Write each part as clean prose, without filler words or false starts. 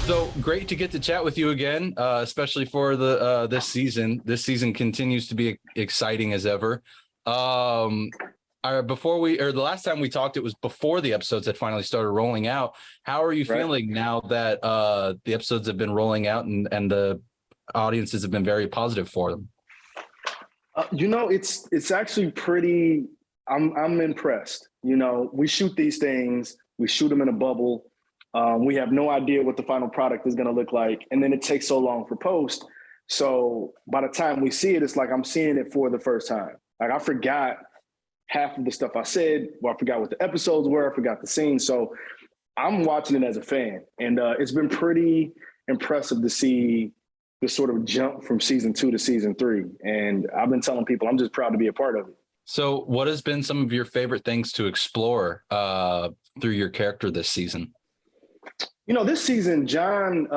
So great to get to chat with you again, especially for the this season. This season continues to be exciting as ever. The last time we talked, it was before the episodes had finally started rolling out. How are you feeling now that the episodes have been rolling out and the audiences have been very positive for them? It's actually pretty. I'm impressed. We shoot these things, we shoot them in a bubble. We have no idea what the final product is going to look like, and then it takes so long for post. So by the time we see it, it's like I'm seeing it for the first time. Like I forgot half of the stuff I said, or I forgot what the episodes were, I forgot the scene. So I'm watching it as a fan, and it's been pretty impressive to see the sort of jump from season 2 to season 3. And I've been telling people I'm just proud to be a part of it. So what has been some of your favorite things to explore through your character this season? This season, John,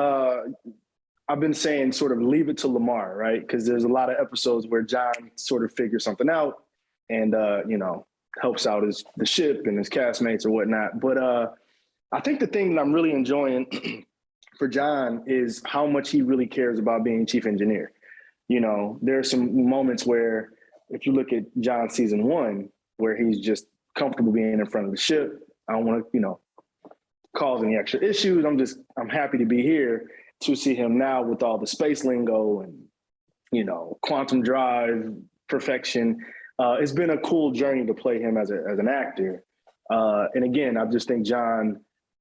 I've been saying sort of leave it to Lamar, right? Because there's a lot of episodes where John sort of figures something out and, helps out the ship and his castmates or whatnot. But I think the thing that I'm really enjoying for John is how much he really cares about being chief engineer. There are some moments where if you look at John season 1, where he's just comfortable being in front of the ship. I don't want to, cause any extra issues. I'm happy to be here. To see him now with all the space lingo and, quantum drive, perfection. It's been a cool journey to play him as an actor. And again, I just think John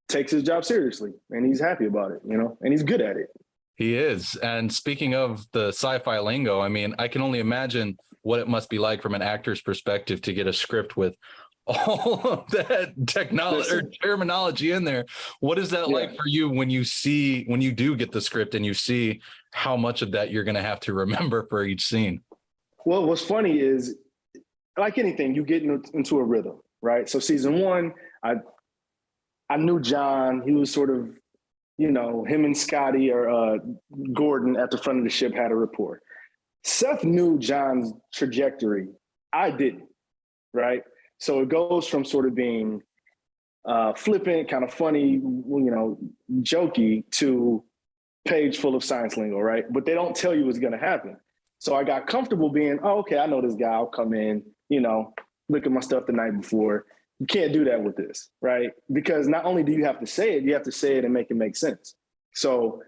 takes his job seriously and he's happy about it, and he's good at it. He is. And speaking of the sci-fi lingo, I mean, I can only imagine what it must be like from an actor's perspective to get a script with all of that technology or terminology in there. What is that like for you when you do get the script and you see how much of that you're going to have to remember for each scene? Well, what's funny is, like anything, you get into a rhythm, right? So season 1, I knew John. He was sort of, him and Scotty or Gordon at the front of the ship had a rapport. Seth knew John's trajectory. I didn't, right? So it goes from sort of being flippant, kind of funny, jokey, to page full of science lingo, right? But they don't tell you what's going to happen. So I got comfortable being, okay, I know this guy. I'll come in, look at my stuff the night before. You can't do that with this, right? Because not only do you have to say it, you have to say it and make it make sense. So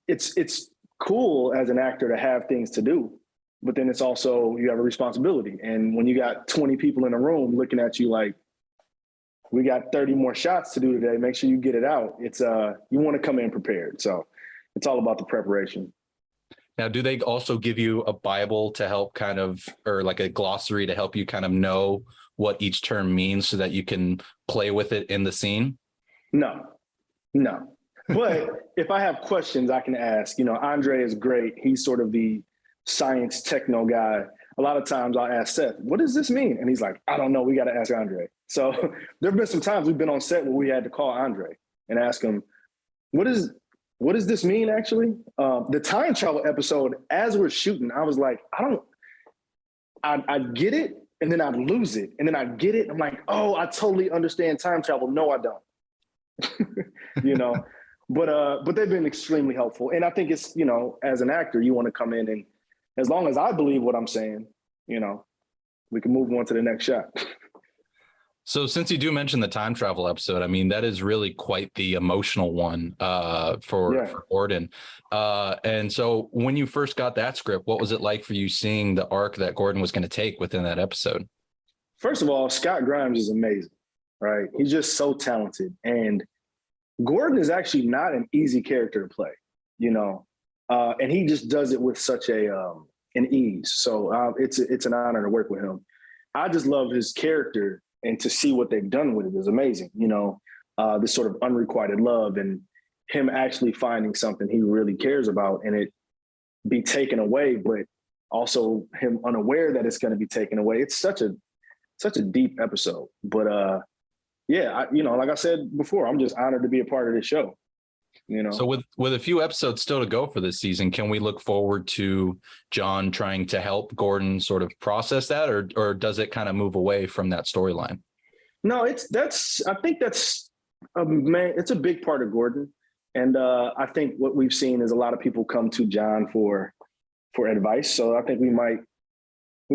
it's cool as an actor to have things to do, but then it's also, you have a responsibility. And when you got 20 people in a room looking at you like, we got 30 more shots to do today, make sure you get it out. It's you want to come in prepared. So it's all about the preparation. Now, do they also give you a Bible to help or like a glossary to help you kind of know what each term means so that you can play with it in the scene? No. But if I have questions, I can ask. Andre is great. He's sort of the science techno guy. A lot of times I'll ask Seth, what does this mean? And he's like, I don't know. We got to ask Andre. So there have been some times we've been on set where we had to call Andre and ask him, what does this mean actually? The time travel episode, as we're shooting, I was like, I'd get it and then I'd lose it. And then I'd get it. I'm like, oh, I totally understand time travel. No, I don't. But they've been extremely helpful. And I think it's, as an actor, you want to come in and as long as I believe what I'm saying, we can move on to the next shot. So since you do mention the time travel episode, I mean, that is really quite the emotional one for Gordon. And so when you first got that script, what was it like for you seeing the arc that Gordon was going to take within that episode? First of all, Scott Grimes is amazing, right? He's just so talented. And Gordon is actually not an easy character to play, and he just does it with such an ease. So it's an honor to work with him. I just love his character. And to see what they've done with it is amazing. This sort of unrequited love and him actually finding something he really cares about and it be taken away, but also him unaware that it's going to be taken away. It's such a deep episode. But like I said before, I'm just honored to be a part of this show. So with a few episodes still to go for this season, can we look forward to John trying to help Gordon sort of process that, or does it kind of move away from that storyline? No, I think that's it's a big part of Gordon. And I think what we've seen is a lot of people come to John for advice. So I think we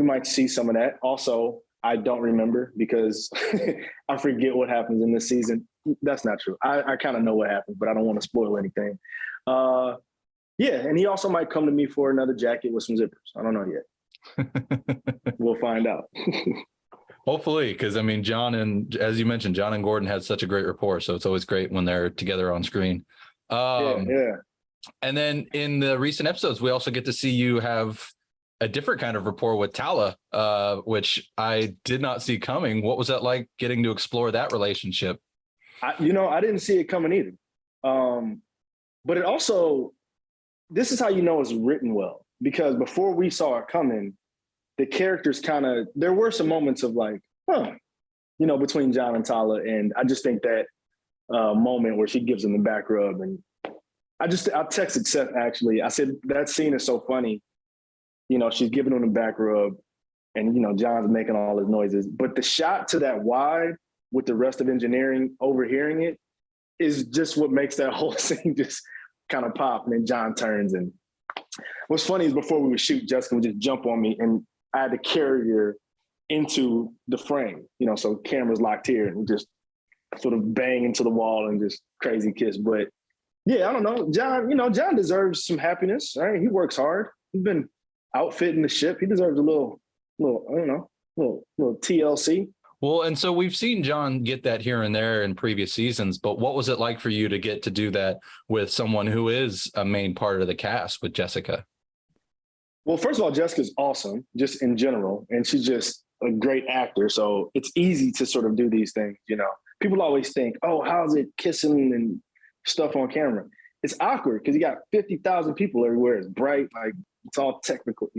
might see some of that. Also, I don't remember because I forget what happens in this season. That's not true. I kind of know what happens, but I don't want to spoil anything. Yeah, and he also might come to me for another jacket with some zippers. I don't know yet. We'll find out. Hopefully, because I mean, John and as you mentioned, John and Gordon had such a great rapport, so it's always great when they're together on screen. Yeah. And then in the recent episodes, we also get to see you have a different kind of rapport with Tala, which I did not see coming. What was that like getting to explore that relationship? I didn't see it coming either. But it also, this is how you know it's written well, because before we saw it coming, the characters there were some moments of like, between John and Tala. And I just think that moment where she gives him the back rub, and I texted Seth, actually. I said, that scene is so funny. She's giving him the back rub and, John's making all his noises. But the shot to that wide with the rest of engineering overhearing it is just what makes that whole scene just kind of pop. And then John turns, and what's funny is before we would shoot, Jessica would just jump on me and I had to carry her into the frame, so camera's locked here and we just sort of bang into the wall and just crazy kiss. But yeah, I don't know. John deserves some happiness, right? He works hard. He's been outfitting the ship. He deserves a little TLC. Well, and so we've seen John get that here and there in previous seasons, but what was it like for you to get to do that with someone who is a main part of the cast with Jessica? Well, first of all, Jessica's awesome, just in general, and she's just a great actor. So it's easy to sort of do these things, People always think, oh, how's it kissing and stuff on camera? It's awkward because you got 50,000 people everywhere. It's bright, like it's all technical,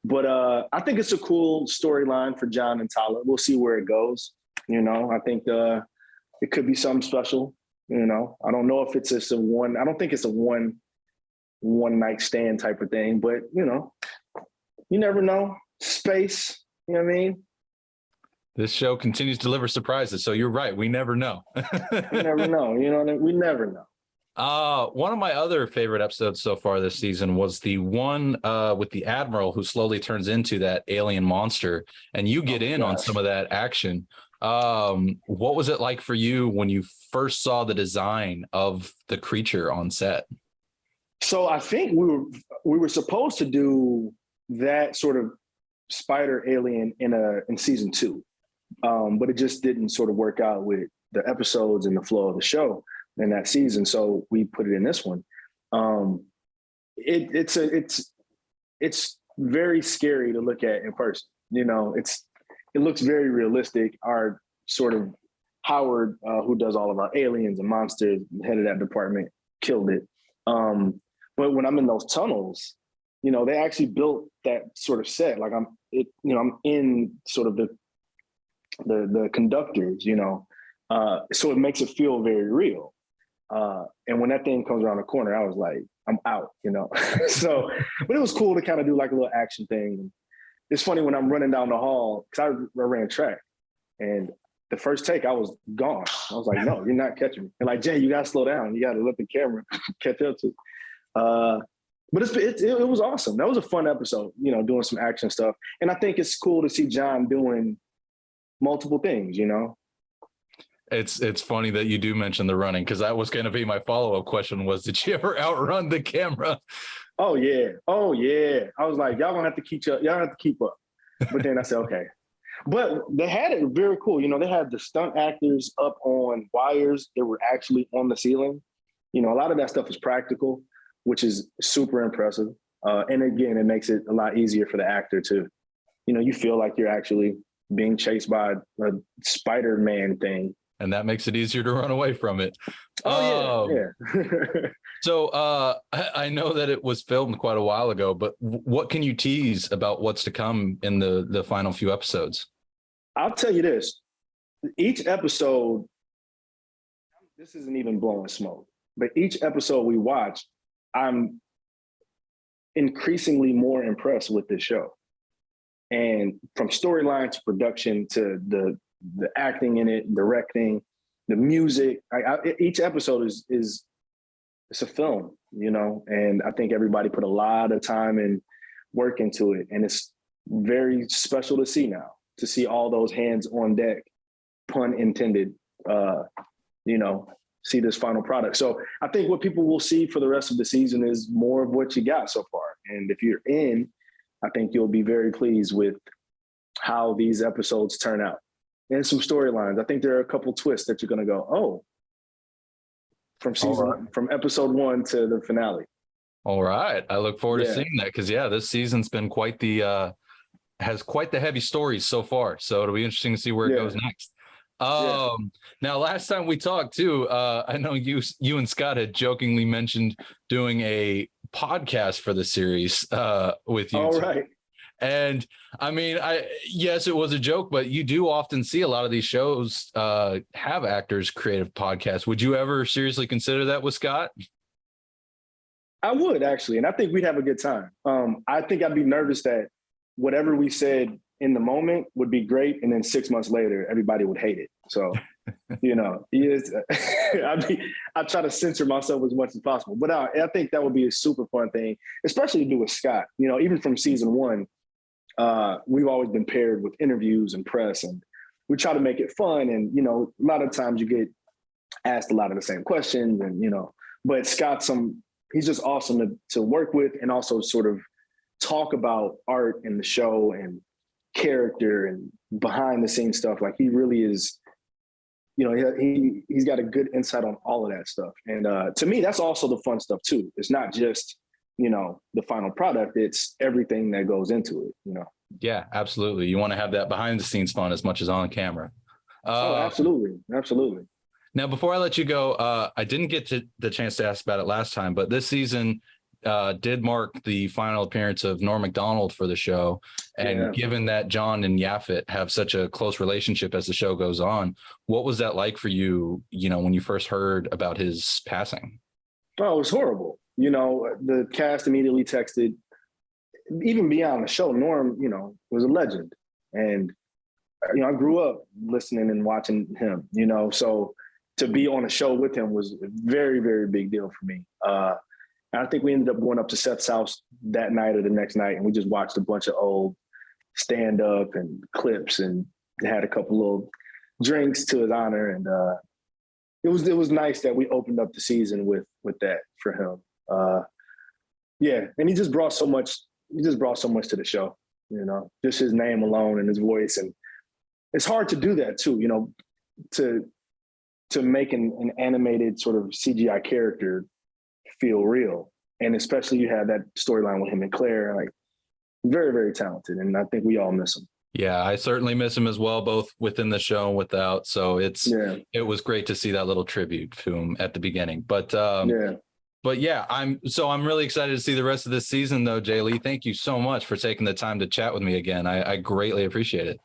But I think it's a cool storyline for John and Tala. We'll see where it goes. I think it could be something special. I don't know if it's just I don't think it's a one night stand type of thing, but you never know. Space, you know what I mean? This show continues to deliver surprises. So you're right. We never know. We never know. We never know. One of my other favorite episodes so far this season was the one with the Admiral who slowly turns into that alien monster, and you get on some of that action. What was it like for you when you first saw the design of the creature on set? So I think we were supposed to do that sort of spider alien in season 2, but it just didn't sort of work out with the episodes and the flow of the show in that season. So we put it in this one. It's very scary to look at in person. It looks very realistic. Our sort of Howard, who does all of our aliens and monsters, head of that department, killed it. But when I'm in those tunnels, they actually built that sort of set. Like I'm in sort of the conductors, so it makes it feel very real. And when that thing comes around the corner, I was like, I'm out, So, but it was cool to kind of do like a little action thing. It's funny when I'm running down the hall, because I ran track, and the first take I was gone. I was like, no, you're not catching me. And like, Jay, you got to slow down. You got to let the camera catch up to. But it was awesome. That was a fun episode, doing some action stuff. And I think it's cool to see John doing multiple things, It's funny that you do mention the running, because that was going to be my follow-up question was, did you ever outrun the camera? Oh yeah. I was like, y'all gonna have to keep up. Y'all have to keep up. But then I said, okay. But they had it very cool. They had the stunt actors up on wires that were actually on the ceiling. A lot of that stuff is practical, which is super impressive. And again, it makes it a lot easier for the actor to, you feel like you're actually being chased by a Spider-Man thing. And that makes it easier to run away from it. Yeah. So I know that it was filmed quite a while ago, but what can you tease about what's to come in the final few episodes? I'll tell you this. Each episode, this isn't even blowing smoke, but each episode we watch, I'm increasingly more impressed with this show. And from storyline to production to the acting in it, directing, the music, each episode is it's a film, and I think everybody put a lot of time and work into it. And it's very special to see all those hands on deck, pun intended, see this final product. So I think what people will see for the rest of the season is more of what you got so far. And if you're in, I think you'll be very pleased with how these episodes turn out. And some storylines. I think there are a couple twists that you're going to go, oh, from episode 1 to the finale. All right. I look forward to seeing that because, this season's been has quite the heavy stories so far. So it'll be interesting to see where it goes next. Now, last time we talked too, I know you and Scott had jokingly mentioned doing a podcast for the series with you. All right. And I mean, yes, it was a joke, but you do often see a lot of these shows have actors creative podcasts. Would you ever seriously consider that with Scott? I would actually, and I think we'd have a good time. I think I'd be nervous that whatever we said in the moment would be great, and then 6 months later, everybody would hate it. So, I try to censor myself as much as possible. But I think that would be a super fun thing, especially to do with Scott. Even from season 1, we've always been paired with interviews and press, and we try to make it fun. And a lot of times you get asked a lot of the same questions, and but Scott's he's just awesome to work with, and also sort of talk about art and the show and character and behind the scenes stuff. Like, he really is, he's got a good insight on all of that stuff. And to me, that's also the fun stuff too. It's not just, the final product, it's everything that goes into it, Yeah, absolutely. You want to have that behind the scenes fun as much as on camera. Absolutely. Absolutely. Now, before I let you go, I didn't get the chance to ask about it last time, but this season did mark the final appearance of Norm McDonald for the show. And given that John and Yaphet have such a close relationship as the show goes on, what was that like for you, when you first heard about his passing? Oh, it was horrible. The cast immediately texted. Even beyond the show, Norm, was a legend. And, I grew up listening and watching him, so to be on a show with him was a very, very big deal for me. And I think we ended up going up to Seth's house that night or the next night, and we just watched a bunch of old stand-up and clips and had a couple little drinks to his honor. And it was nice that we opened up the season with that for him. And he just brought so much to the show, just his name alone and his voice. And it's hard to do that too, to make an animated sort of CGI character feel real. And especially you have that storyline with him and Claire, like, very, very talented. And I think we all miss him. Yeah, I certainly miss him as well, both within the show and without. So it was great to see that little tribute to him at the beginning. But I'm really excited to see the rest of this season though, Jay Lee. Thank you so much for taking the time to chat with me again. I greatly appreciate it.